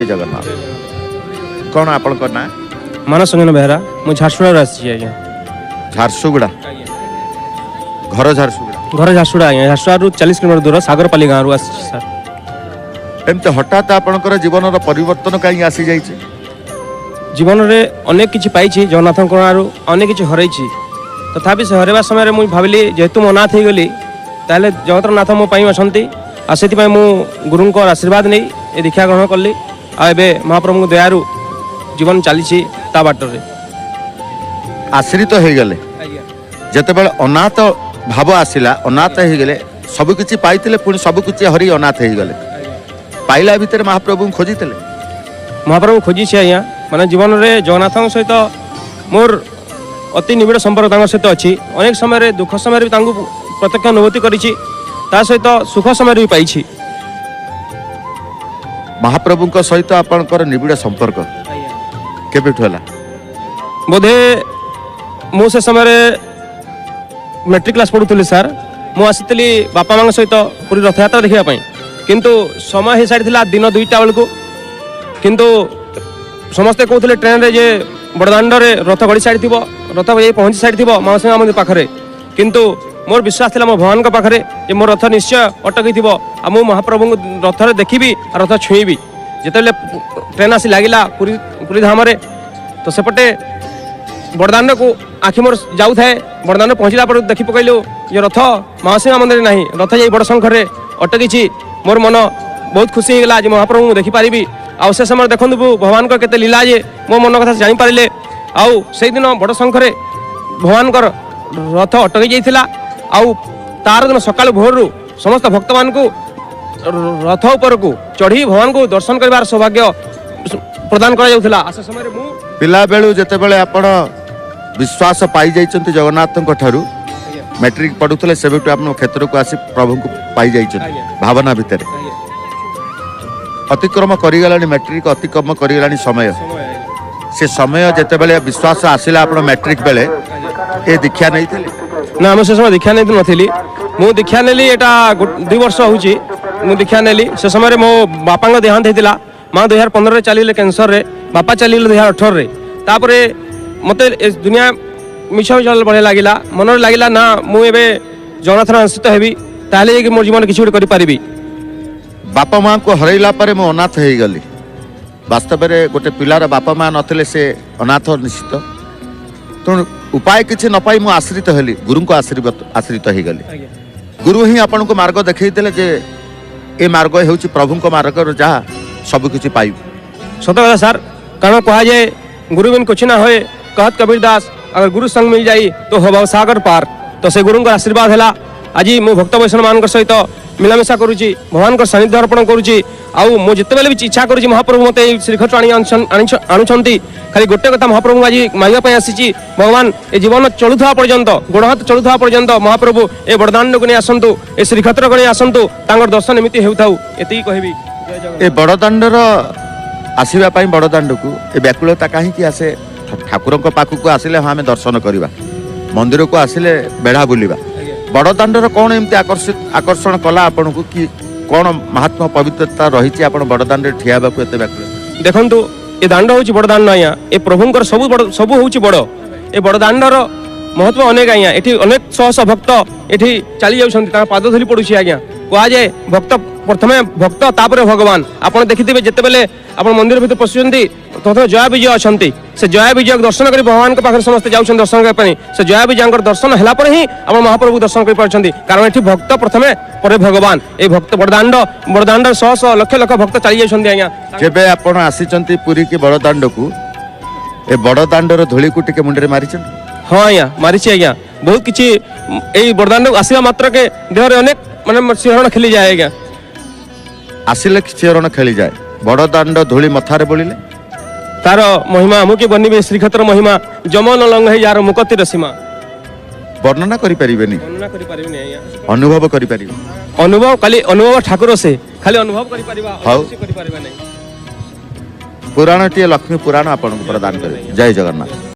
जगन्नाथ कौन आपण ना मानस रंजन बेहरा मुझे झारसुगुड़ा आज्ञा झारसुगुड़ा घर झारसुगुड़ा घर झारसुगुड़ा आज्ञा झारसुगुड़ा 40 किलोमीटर दूर सागरपाली गाँव रु सर एमती हठात आपणकर जीवन परिवर्तन कहीं आसी जाइए जीवन में अनेक किसी पाई जगन्नाथ करुणारू अनेक किसी हर तथापि से हरवा समय मुझे भाविली जेहेतु मो नाथ हो गली ताले जगतरनाथ मो अच्छा से गुरु आशीर्वाद नहीं ये दीक्षा ग्रहण कली आबे महाप्रभु दयारू जीवन चली बाटर आश्रित हो गले जिते बड़े अनाथ भाव आसला अनाथ हो गले सबकि पाई पुणी सबकि हरी अनाथ हो गले पाइला भितर महाप्रभु खोजी महाप्रभु खोजी आज्ञा माने जीवन में जगन्नाथ सहित मोर अति निबिड़ संपर्क सहित अच्छी अनेक समय दुख समय भी प्रत्यक्ष अनुभूति करी सहित सुख समय भी पाई महाप्रभु सहित आपणकर निबिड़ संपर्क केबेठु हला बोधे मु से समय मैट्रिक क्लास पढ़ुली सर मु आसी बापा माँ सहित पूरी रथयात्रा देखापी किंतु समय हो सारी दिन 2टा बेलू किंतु समस्ते कहते ट्रेन रे जे बड़दाण्ड रे रथ गड़ी सारी रथ पहुँची सारी माउसी माँ मंदिर पाखे किंतु मोर विश्वास था मो भगवान पाखे जे मोर रथ निश्चय अटकी थी मु महाप्रभु रथ रे देखी रथ छुईबी जिते ट्रेन आसी लगिला पुरी धाम तो सेपटे बड़दाण्ड को आखि मोर जाऊ थाए बड़दाण्ड पहुँचला पर देखी पकड़लु ये रथ माउसी माँ मंदिर नहीं रथ जा बड़ शंखर अटकी मोर मन बहुत खुशी होगा आज महाप्रभु देखिपारि आउ से समय देखु भगवान केते लीला जे मो मन कथा जापारे आउ से दिन बड़ शंखरे भगवान रथ अटकी जाइथिला आउ तार दिन सकाल भोर समस्त भक्त मान को रथ ऊपर को चढ़ी भगवान को दर्शन कर सौभाग्य प्रदान करा आसे समय मु पिला बेलू जते बेले आपण विश्वास पाई जाइछन्ति जगन्नाथ ठारू मैट्रिक पढ़ुले से क्षेत्र को आसी प्रभु को पाई जाइछन्ति भावना भितर अतिक्रम करिगलानी मैट्रिक अतिक्रम करिगलानी समय से समय जते बेले विश्वास आसिला आपण मैट्रिक बेले ए दीक्षा नहीं थिले ना हम से समय दीक्षा नहीं नथिली मु दीक्षा नेली एटा 2 वर्ष होउची मु दीक्षा नेली से समय मो बापा देहांत हेतिला माँ 2015 रे चलीले कैंसर रे बापा चलीले 2018 रे तापरे मते दुनिया मिछ चल बढ़े लागिला मन लागिला ना मु एबे जगन्नाथ आश्रित हेबी ताले कि मोर जीवन किछि करि पारिबी बापा माँ को हरैला परे मो अनाथ हो गली वास्तव में गोटे पिलार बापा माँ नथिले से अनाथ निश्चित तेणु उपाय किसी न पाई मु आश्रित हेली गुरु को आश्रित हो गली गुरु ही आपण को मार्ग देखते जे ए मार्ग हेउची प्रभु को मार्ग जहाँ सब किछि पाई सत कथा सर कारण कहा जाए गुरु बिन कुछ ना होए कहत कबीर दास अगर गुरु संग मिल जाई तो हो सागर पार तो से गुरु का आशीर्वाद है आज मु भक्त वैष्णव मान सहित मिलामिशा करुच्ची भगवान को सानिध्य अर्पण करुच्ची आउ मु जिते भी इच्छा करुच्ची महाप्रभु मत श्रीक्षेत्र आणुंट खाली गोटे कथा महाप्रभु आज मांगा आसी भगवान ए जीवन चलुवा पर्यंत गोड़ हाथ चलुवा पर्यंत महाप्रभु ए बड़दाण्ड को नहीं आसतु ए श्रीक्षेत्र को नहीं आसतु दर्शन एमती होताऊ एति कहबी ए बड़दाण्डर आसवा बड़दाण्ड को ए व्याकुलता कहीं आसे ठाकुर पाखक आसिले हाँ आम दर्शन करवा मंदिर को आसिले बेढ़ा बुलवा बड़दाण्डर कौन एमती आकर्षण कला आपन को कि कौन महात्मा पवित्रता रही बड़दाण्ड ठिया व्याकुल देखु ये दाण्ड हूँ बड़दाण्ड आज्ञा ए प्रभुंर सबू हूँ बड़ ए बड़दाण्डर महत्व अनेक आज्ञा ये अनेक शह शह भक्त ये चली जाऊँ पाद धूली पड़ुची आज्ञा कह जाए भक्त प्रथमे भक्त तापर भगवान आपड़ देखिथे जिते बेले आप मंदिर भर पशुंट प्रथम जया विजय अच्छा से जया विजय दर्शन कर भगवान के पाखे समस्त जाऊँ दर्शन करने से जया विजय दर्शन है ही आप महाप्रभु दर्शन कर कारण ये भक्त प्रथमे पर भगवान ये भक्त बड़दाण्ड शह शह लक्ष लक्ष भक्त चली जाऊँ आज्ञा जब आप आसी पुरी की बड़दाण्ड को ए बड़दाण्डर धूली को टिके मुंडे मारी हाँ आज्ञा मारी आज्ञा बहुत किसी यही बड़दाण्ड आसवा मात्र के देहरे अनेक माने सिंहरण खेली जाए आज्ञा आसिले सिंहरण खेली जाए बड़दाण्ड धूली मथारे बोलिले तार महिमा मुके बनिबे श्रीक्षेत्र महिमा जमन लंघ यार मुकतिर सीमा वर्णना करि परिबेनी अनुभव करि परिबे अनुभव खाली अनुभव ठाकुर से खाली अनुभव करि परिबा करि परिबा नै पुराण टी लक्ष्मी पुराण आपन प्रदान करे जय जगन्नाथ।